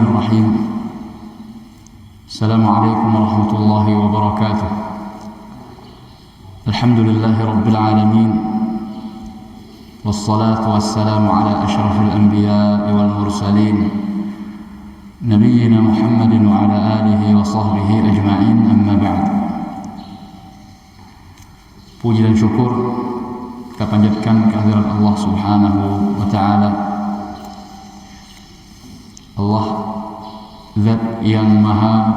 Bismillahirrahmanirrahim. Assalamualaikum warahmatullahi wabarakatuh. Alhamdulillahi rabbil alamin. Wassalatu wassalamu ala ashrafil anbiya'i wal mursalin, nabiyyina Muhammadin wa ala alihi wa sahbihi ajma'in, amma ba'd. Puji dan syukur kita panjatkan kehadirat Allah Subhanahu wa ta'ala. Allah Zat yang maha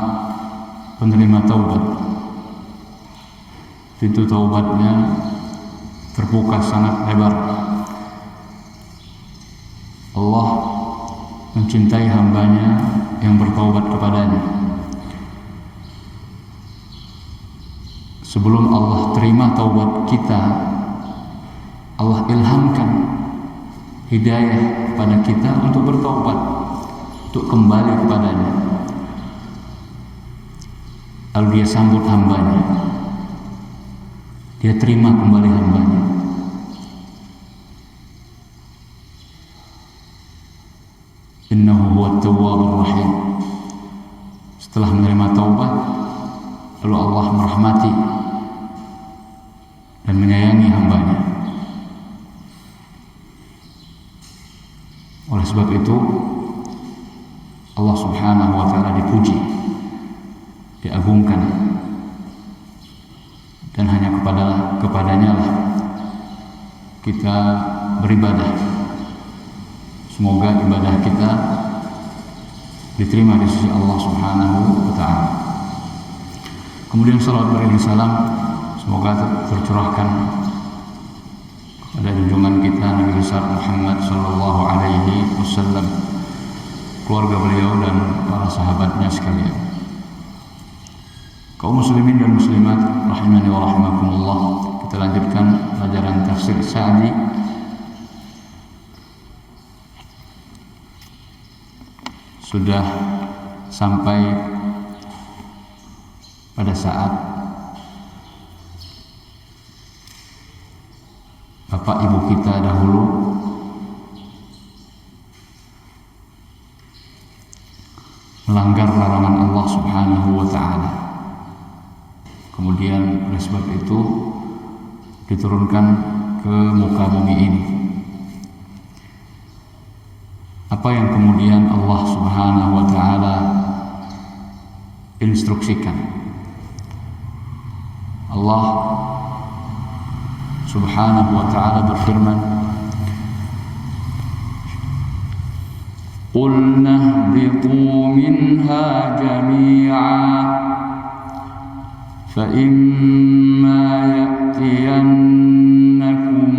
penerima taubat. Pintu taubatnya terbuka sangat lebar. Allah mencintai hambanya yang bertaubat kepadanya. Sebelum Allah terima taubat kita, Allah ilhamkan hidayah kepada kita untuk bertaubat, untuk kembali kepadanya. Lalu dia sambut hambanya, dia terima kembali hambanya. Innahu huwat tawwabur rahim. Setelah menerima taubat, lalu Allah merahmati dan menyayangi hambanya. Oleh sebab itu Allah Subhanahu wa ta'ala dipuji, diagungkan, dan hanya kepadanya lah kita beribadah. Semoga ibadah kita diterima di sisi Allah Subhanahu wa ta'ala. Kemudian salawat beriring salam semoga tercurahkan pada junjungan kita Nabi besar Muhammad sallallahu alaihi wasallam, keluarga beliau dan para sahabatnya sekalian. Kaum muslimin dan muslimat rahimani wa rahimakumullah, kita lanjutkan pelajaran tafsir Sa'di. Sudah sampai pada saat bapak ibu kita dahulu melanggar larangan Allah Subhanahu wa ta'ala. Kemudian oleh sebab itu diturunkan ke muka bumi ini. Apa yang kemudian Allah Subhanahu wa ta'ala instruksikan? Allah Subhanahu wa ta'ala berfirman, Qulna ihbitu minha jami'a fa imma ya'tiyannakum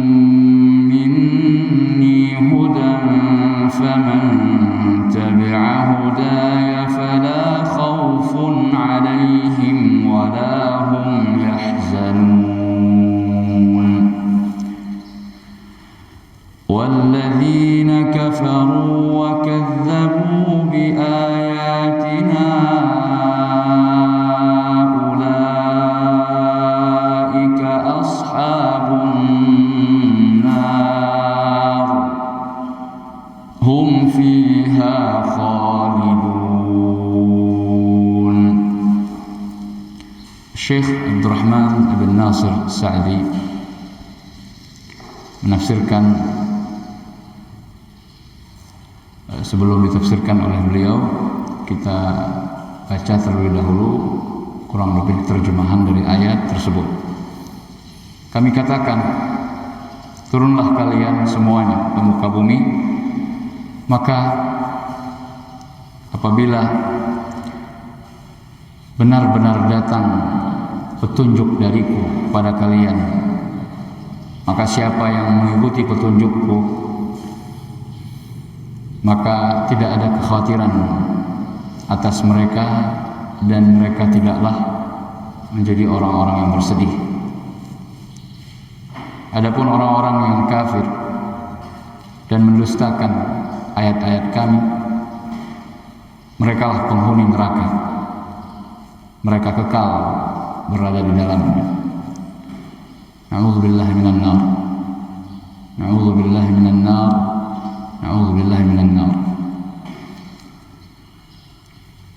minni hudan faman tabi'a hudaya fala khawfun 'alaihim wa la hum yahzanun walladzina kafaru wa kadzabu bi ayatina ulaika ashabun nar hum fiha khalidun. Syekh Abdurrahman ibn Nasir Sa'di menafsirkan, sebelum ditafsirkan oleh beliau, kita baca terlebih dahulu kurang lebih terjemahan dari ayat tersebut. Kami katakan, turunlah kalian semuanya ke muka bumi, maka apabila benar-benar datang petunjuk dariku pada kalian, maka siapa yang mengikuti petunjukku, maka tidak ada kekhawatiran atas mereka dan mereka tidaklah menjadi orang-orang yang bersedih. Adapun orang-orang yang kafir dan mendustakan ayat-ayat kami, merekalah penghuni neraka. Mereka kekal berada di dalamnya. Na'udzubillahi minan nar. Na'udzubillahi minan nar. Na'udzubillahi minan nar.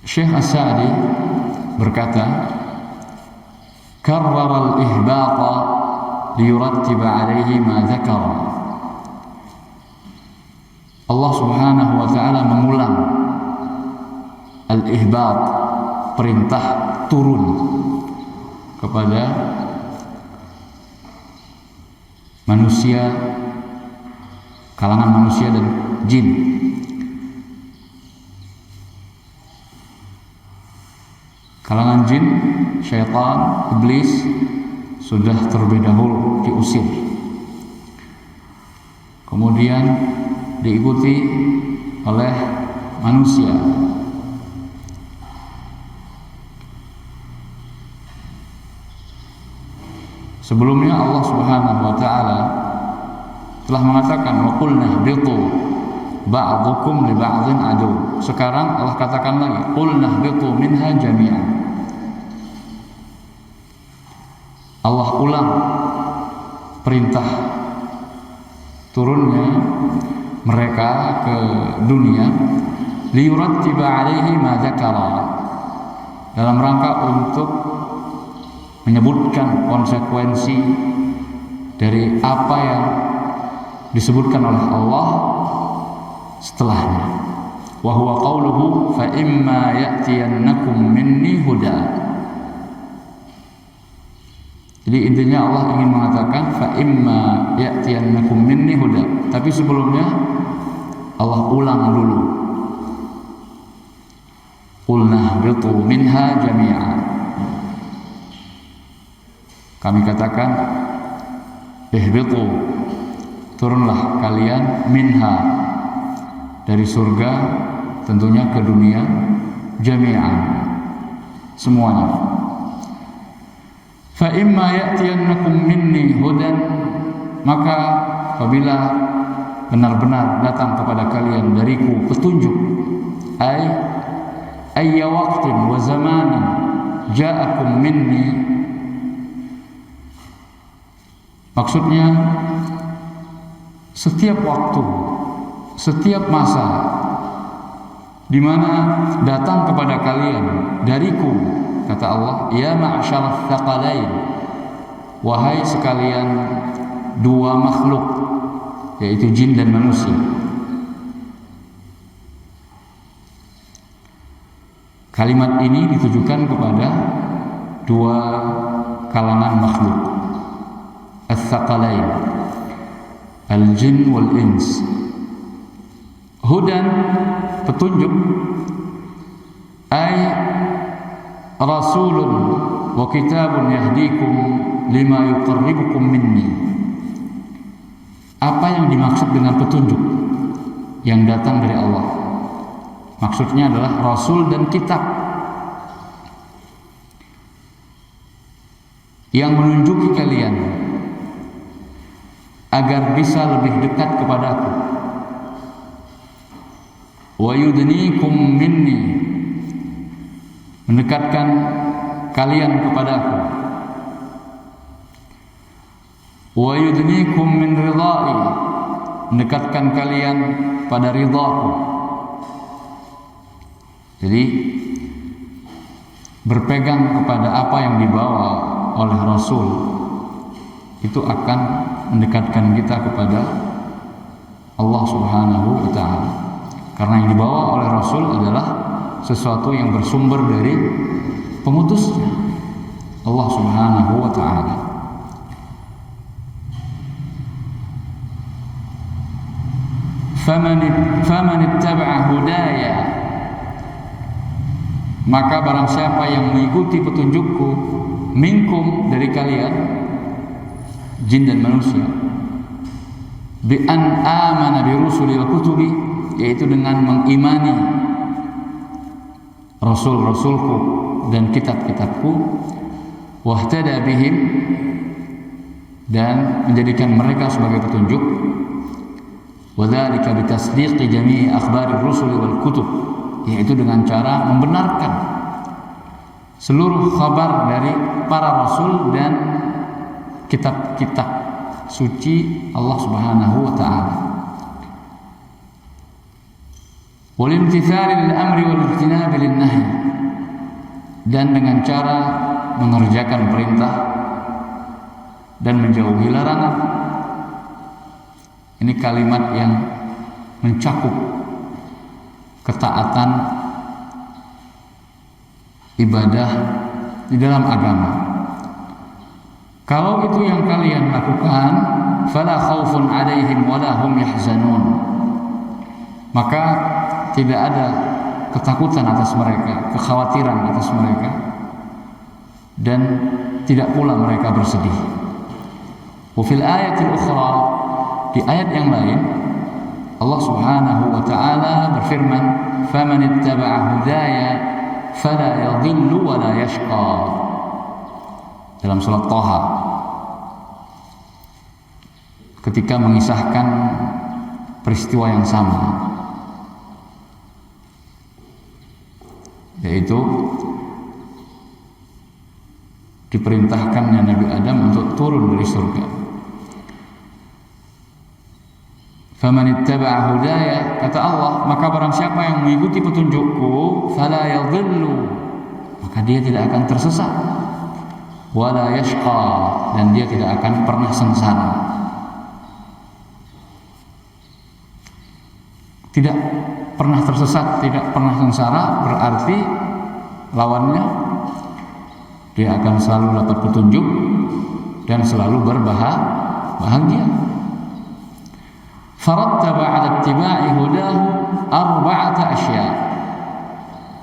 Syekh As-Sa'di berkata, karrara al-ihbata liyurattiba alaihi ma dzakara. Allah Subhanahu wa ta'ala mengulang al-ihbat, perintah turun kepada manusia, kalangan manusia dan jin. Kalangan jin, syaitan, iblis sudah terlebih dahulu diusir. Kemudian diikuti oleh manusia. Sebelumnya Allah Subhanahu wa ta'ala telah mengatakan wa qulna ihbitu ba'dukum li ba'dhin adu. Sekarang Allah katakan lagi qulna ihbitu minha jami'an. Allah ulang perintah turunnya mereka ke dunia liyurattiba alaihi ma dzakara, dalam rangka untuk menyebutkan konsekuensi dari apa yang disebutkan oleh Allah setelahnya. Wa huwa qauluhu fa imma ya'tiyannakum minni huda. Jadi intinya Allah ingin mengatakan fa imma ya'tiyannakum minni huda. Tapi sebelumnya Allah ulang dulu. Qulna bitu minha jami'an. Kami katakan ihbitu, turunlah kalian minha, dari surga tentunya ke dunia, jami'an, semuanya. Fa imma ya'tiyannakum minni hudan, maka apabila benar-benar datang kepada kalian dariku petunjuk, ayya waqtin wa zamanin ja'akum minni, maksudnya setiap waktu, setiap masa di mana datang kepada kalian dariku, kata Allah, ya ma'syarats tsaqalain, wahai sekalian dua makhluk, yaitu jin dan manusia. Kalimat ini ditujukan kepada dua kalangan makhluk, ats-tsaqalain, al-jin wal ins. Hudan, petunjuk, ay rasulun wa kitabun yahdikum lima yuqarribukum minni. Apa yang dimaksud dengan petunjuk yang datang dari Allah? Maksudnya adalah rasul dan kitab yang menunjuki kalian agar bisa lebih dekat kepadaku. Wa yudnikum minni, mendekatkan kalian kepadaku. Wa yudnikum min ridai, mendekatkan kalian pada ridhaku. Jadi berpegang kepada apa yang dibawa oleh Rasul itu akan mendekatkan kita kepada Allah Subhanahu wa ta'ala. Karena yang dibawa oleh Rasul adalah sesuatu yang bersumber dari pengutusnya, Allah Subhanahu wa ta'ala. Faman ittaba'a hudaya, maka barang siapa yang mengikuti petunjukku, minkum, dari kalian jin dan manusia, bi an amana bi rusuli wa kutubi, yaitu dengan mengimani rasul-rasulku dan kitab-kitabku, wahtada bihim, dan menjadikan mereka sebagai petunjuk, wadzalika bitasdiqi jami'i akhbari rusuli wal kutub, yaitu dengan cara membenarkan seluruh kabar dari para rasul dan kitab-kitab suci Allah Subhanahu wa ta'ala. Wal imtithali lil amri wal ijtinabi lin nahy, dan dengan cara mengerjakan perintah dan menjauhi larangan. Ini kalimat yang mencakup ketaatan ibadah di dalam agama. Kalau itu yang kalian lakukan, fala khaufun 'alaihim wala hum yahzanun, maka tidak ada ketakutan atas mereka, kekhawatiran atas mereka, dan tidak pula mereka bersedih. Wa fil ayatil ukhra, di ayat yang lain Allah Subhanahu wa taala berfirman, "Faman ittaba'a hudaya fala yadhillu wa la yashqa." Dalam surat Thaha, ketika mengisahkan peristiwa yang sama, yaitu diperintahkannya Nabi Adam untuk turun dari surga. Faman ittaba'a hudaya, kata Allah, maka barang siapa yang mengikuti petunjukku, fala yadhillu, maka dia tidak akan tersesat, wala yashqa, dan dia tidak akan pernah sengsara. Tidak pernah tersesat, tidak pernah sengsara, berarti lawannya dia akan selalu dapat petunjuk dan selalu berbahagia. Farattaba 'ala ittiba'i hudahu arba'ata asya.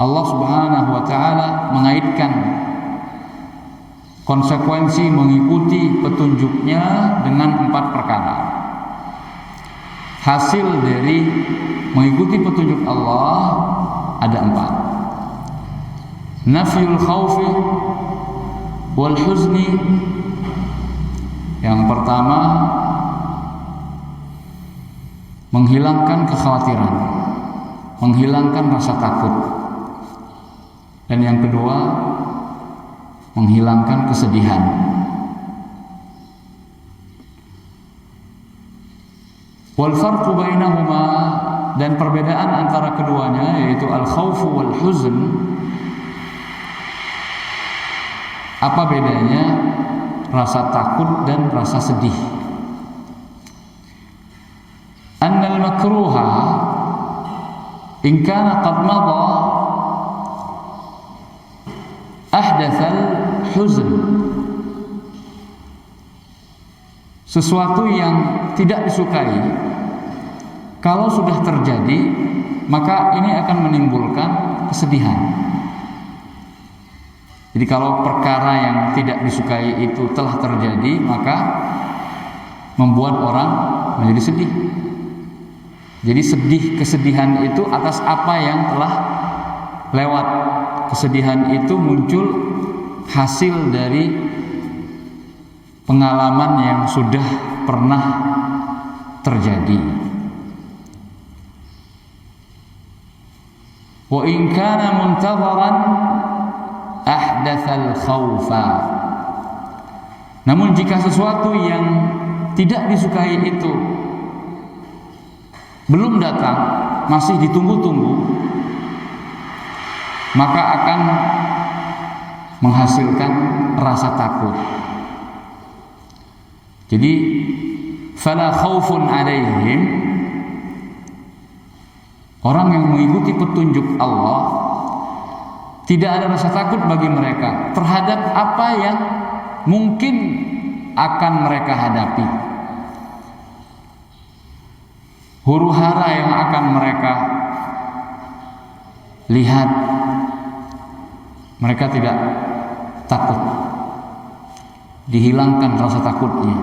Allah Subhanahu wa taala mengaitkan konsekuensi mengikuti petunjuknya dengan 4 perkara. Hasil dari mengikuti petunjuk Allah ada 4. Nafyul khawfi wal huzni. Yang pertama, menghilangkan kekhawatiran, menghilangkan rasa takut. Dan yang kedua, menghilangkan kesedihan. Wal farqu bainahuma, dan perbedaan antara keduanya yaitu al-khawfu wal huzn. Apa bedanya rasa takut dan rasa sedih? Annal makruha in kana qad madha ahdatsal huzn. Sesuatu yang tidak disukai kalau sudah terjadi, maka ini akan menimbulkan kesedihan. Jadi kalau perkara yang tidak disukai itu telah terjadi, maka membuat orang menjadi sedih. Jadi kesedihan itu atas apa yang telah lewat. Kesedihan itu muncul hasil dari pengalaman yang sudah pernah terjadi. Wa in kana muntadharan ahdatsal khaufa. Namun jika sesuatu yang tidak disukai itu belum datang, masih ditunggu-tunggu, maka akan menghasilkan rasa takut. Jadi fala khaufun 'alaihim, orang yang mengikuti petunjuk Allah tidak ada rasa takut bagi mereka terhadap apa yang mungkin akan mereka hadapi, huru-hara yang akan mereka lihat. Mereka tidak takut, dihilangkan rasa takutnya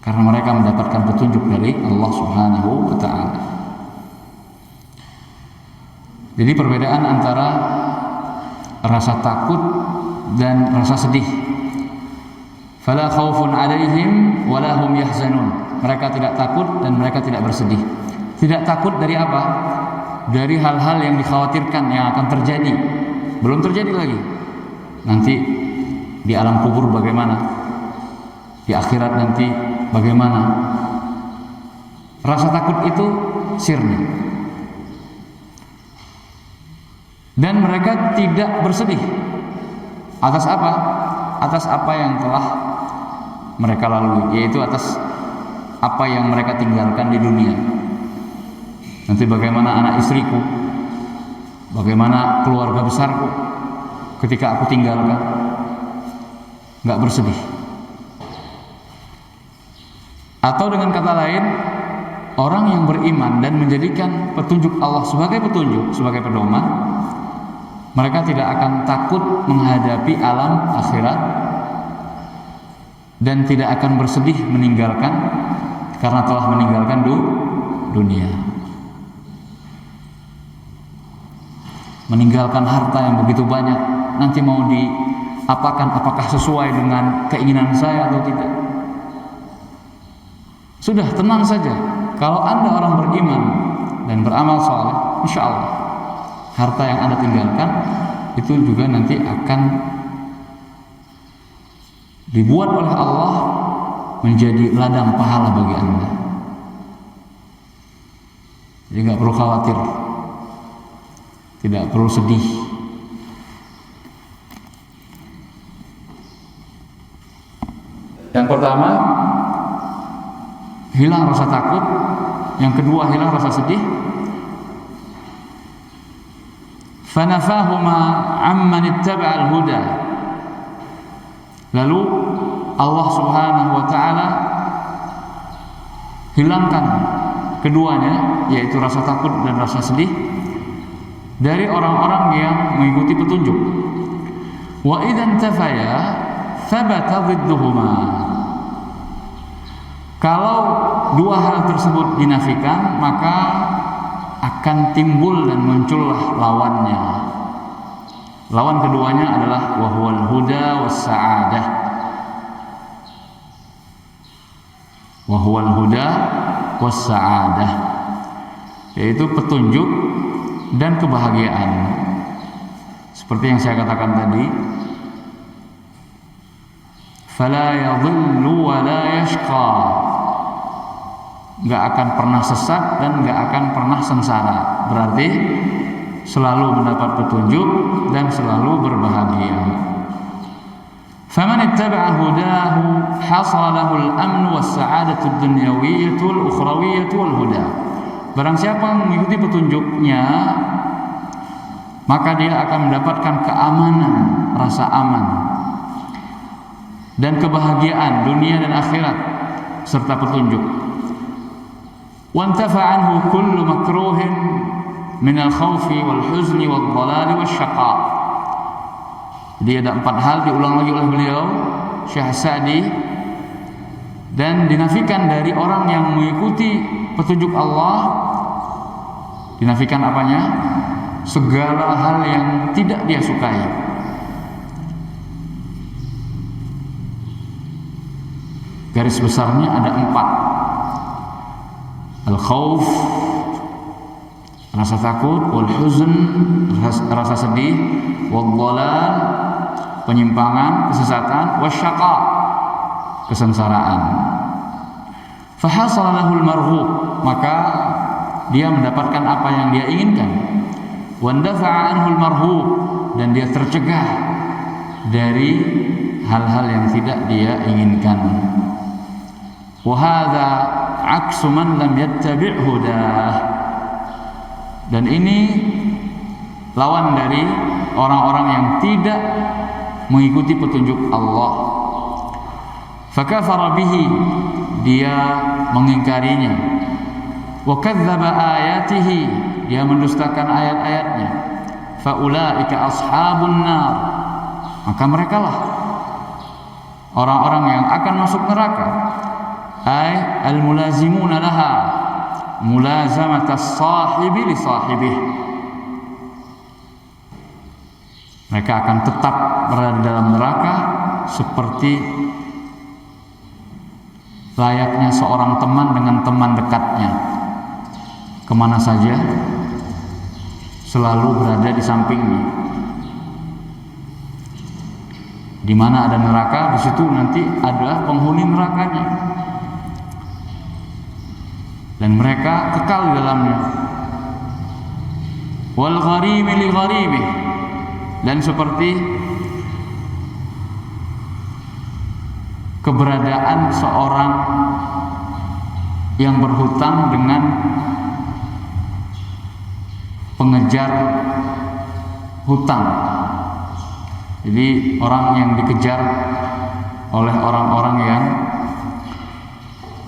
karena mereka mendapatkan petunjuk dari Allah Subhanahu wa ta'ala. Jadi perbedaan antara rasa takut dan rasa sedih. Fala khaufun 'alaihim wala hum yahzanun. Mereka tidak takut dan mereka tidak bersedih. Tidak takut dari apa? Dari hal-hal yang dikhawatirkan yang akan terjadi. Belum terjadi lagi. Nanti di alam kubur bagaimana? Di akhirat nanti bagaimana? Rasa takut itu sirna. Dan mereka tidak bersedih atas apa? Atas apa yang telah mereka lalui, yaitu atas apa yang mereka tinggalkan di dunia. Nanti bagaimana anak istriku, bagaimana keluarga besarku ketika aku tinggalkan, nggak bersedih. Atau dengan kata lain, orang yang beriman dan menjadikan petunjuk Allah sebagai petunjuk, sebagai pedoman, mereka tidak akan takut menghadapi alam akhirat dan tidak akan bersedih meninggalkan karena telah meninggalkan dunia. Meninggalkan harta yang begitu banyak, nanti mau diapakan, apakah sesuai dengan keinginan saya atau tidak? Sudah, tenang saja. Kalau Anda orang beriman dan beramal saleh, insya Allah harta yang Anda tinggalkan itu juga nanti akan dibuat oleh Allah menjadi ladang pahala bagi Anda. Jadi nggak perlu khawatir, tidak perlu sedih. Yang pertama, hilang rasa takut. Yang kedua, hilang rasa sedih. Fanafahuma amman ittaba'al huda. Lalu Allah Subhanahu wa taala hilangkan keduanya, yaitu rasa takut dan rasa sedih, dari orang-orang yang mengikuti petunjuk. Wa idzan tafaya thabata dhidduhuma. Kalau dua hal tersebut dinafikan, maka akan timbul dan muncullah lawannya. Lawan keduanya adalah wahwal huda was sa'adah. Wahwal huda was sa'adah, yaitu petunjuk dan kebahagiaan. Seperti yang saya katakan tadi, fala yadhillu wa la yashqa. Gak akan pernah sesat dan gak akan pernah sengsara. Berarti selalu mendapat petunjuk dan selalu berbahagia. Faman ittaba'a hudahu hasala lahu al-amn was-sa'adatu ad-dunyawiyyah wal-ukhrawiyyah wal-huda. Barang siapa yang mengikuti petunjuknya, maka dia akan mendapatkan keamanan, rasa aman, dan kebahagiaan dunia dan akhirat serta petunjuk. وانتفع عنه كل مكروه من الخوف والحزن والضلال والشقاء. Jadi ada 4 hal diulang lagi oleh beliau Syekh Sa'di, dan dinafikan dari orang yang mengikuti petunjuk Allah. Dinafikan apanya? Segala hal yang tidak dia sukai. Garis besarnya ada 4. Al-khawf, rasa takut, wal huzn, rasa sedih, wal dhalal, penyimpangan, kesesatan, wasyaqa, kesengsaraan. Fahasala lahul marghub, maka dia mendapatkan apa yang dia inginkan. Wandafa'a anhul marhub, dan dia tercegah dari hal-hal yang tidak dia inginkan. Wa hadza aksu man lam yattabi' hudah. Dan ini lawan dari orang-orang yang tidak mengikuti petunjuk Allah. Fakafara bihi, dia mengingkarinya. Wa kadzdzaba ayatihi, dia mendustakan ayat-ayatnya. Faulaika ashabun nar, maka merekalah orang-orang yang akan masuk neraka. Ay al-mulazimuna laha mulazamat as-sahibi li sahibih. Mereka akan tetap berada dalam neraka seperti layaknya seorang teman dengan teman dekatnya. Kemana saja selalu berada di sampingnya. Di mana ada neraka, di situ nanti ada penghuni nerakanya. Dan mereka kekal di dalamnya. wal gharimi li gharimih, dan seperti keberadaan seorang yang berhutang dengan pengejar hutang. Jadi orang yang dikejar oleh orang-orang yang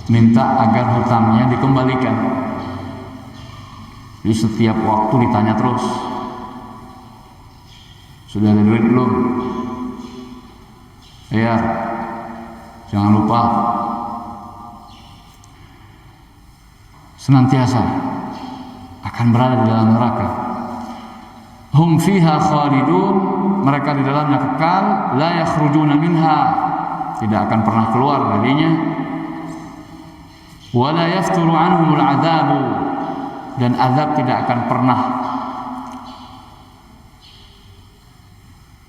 minta agar hutangnya dikembalikan. Jadi setiap waktu ditanya terus, sudah ada duit belum? Ya, jangan lupa. Senantiasa akan berada di dalam neraka. Hum fiha khalidun, mereka di dalamnya kekal, la yakhrujuna minha, tidak akan pernah keluar darinya. Wa la yafturu anhumul adzabu, dan azab tidak akan pernah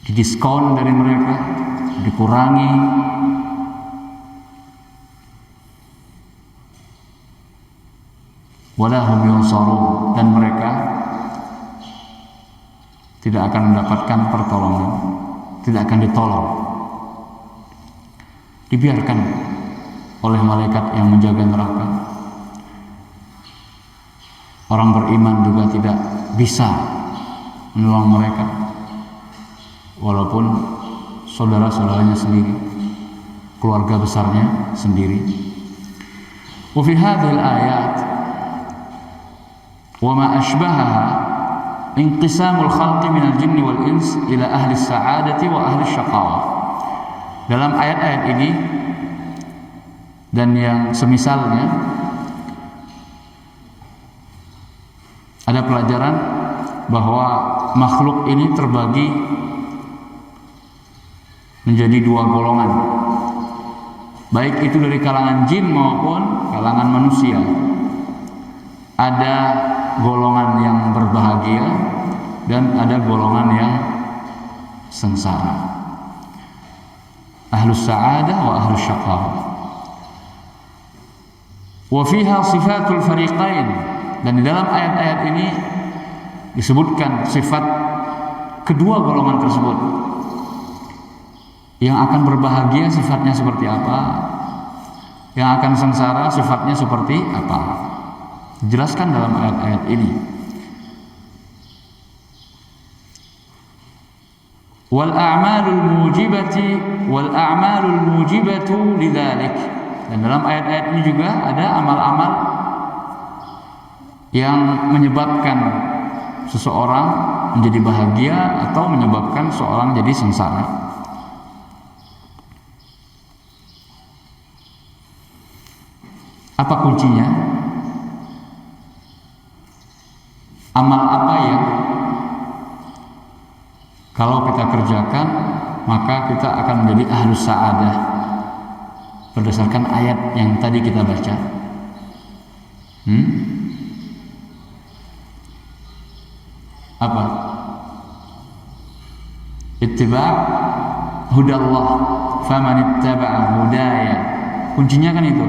didiskon dari mereka, dikurangi. Wala hum yunsarun, dan mereka tidak akan mendapatkan pertolongan, tidak akan ditolong. Dibiarkan oleh malaikat yang menjaga neraka. Orang beriman juga tidak bisa menolong mereka, walaupun saudara-saudaranya sendiri, keluarga besarnya sendiri. Wa fi hadhil ayat wa ma ashbahaha inqisamul khalqi minal jinni wal ins ila ahli sa'adati wa ahli syaqawah. Dalam ayat-ayat ini dan yang semisalnya ada pelajaran bahwa makhluk ini terbagi menjadi dua golongan, baik itu dari kalangan jin maupun kalangan manusia. Ada golongan yang berbahagia dan ada golongan yang sengsara. Ahlus sa'adah wa ahlus syaqawah. Wa fiha sifatul fariqain, dan di dalam ayat-ayat ini disebutkan sifat kedua golongan tersebut. Yang akan berbahagia sifatnya seperti apa, yang akan sengsara sifatnya seperti apa, dijelaskan dalam ayat-ayat ini. Wal a'malul mujibatu lidzalik, dan dalam ayat-ayat ini juga ada amal-amal yang menyebabkan seseorang menjadi bahagia atau menyebabkan seorang jadi sengsara. Apa kuncinya? Amal apa yang kalau kita kerjakan maka kita akan menjadi ahlus sa'adah berdasarkan ayat yang tadi kita baca? Apa? Ittiba' hudallah, faman ittaba'a hudaya. Kuncinya kan itu.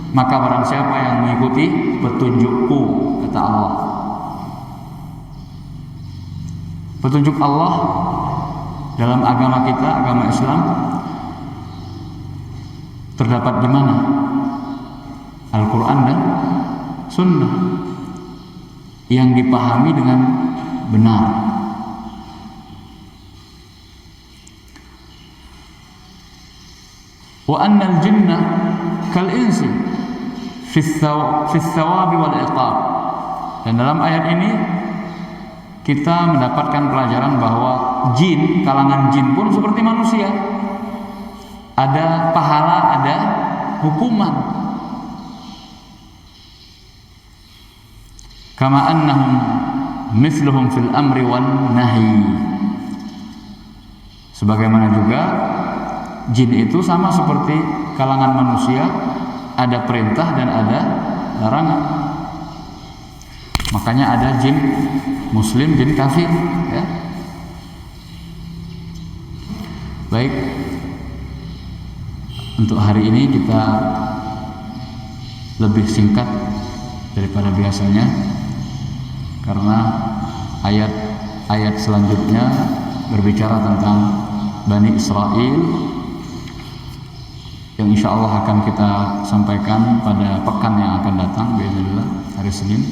Maka barang siapa yang mengikuti petunjukku, kata Allah. Petunjuk Allah dalam agama kita, agama Islam, terdapat di mana? Al-Quran dan Sunnah yang dipahami dengan benar. Wa annal jinna kal insi fi thawabi wal iqab. Dan dalam ayat ini kita mendapatkan pelajaran bahwa jin, kalangan jin pun seperti manusia. Ada pahala, ada hukuman. Kama annahum mithluhum fil amri wan nahi. Sebagaimana juga jin itu sama seperti kalangan manusia, ada perintah dan ada larangan. Makanya ada jin muslim, jin kafir, ya. Baik, untuk hari ini kita lebih singkat daripada biasanya karena ayat selanjutnya berbicara tentang Bani Israel yang insya Allah akan kita sampaikan pada pekan yang akan datang, biidznillah, hari Senin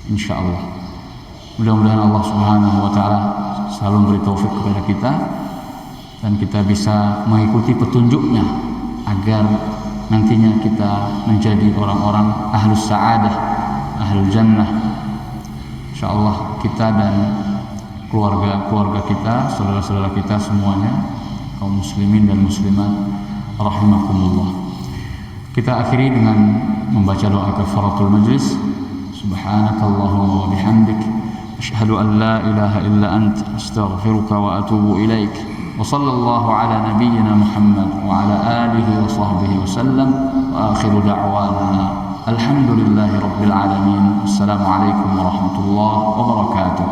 insya Allah. Mudah-mudahan Allah Subhanahu wa Ta'ala selalu memberi taufik kepada kita dan kita bisa mengikuti petunjuknya agar nantinya kita menjadi orang-orang ahlus sa'adah, ahlul jannah. Insyaallah kita dan keluarga kita, saudara-saudara kita semuanya, kaum muslimin dan muslimat rahimakumullah. Kita akhiri dengan membaca doa kafaratul majlis. Subhanakallahumma wa bihamdik, asyhadu an la ilaha illa anta, astaghfiruka wa atubu ilaik. Wa sallallahu ala nabiyyina Muhammad wa ala alihi wa sahbihi wa sallam. Wa akhiru da'wana alhamdulillahi rabbil alamin. Assalamualaikum warahmatullahi wabarakatuh.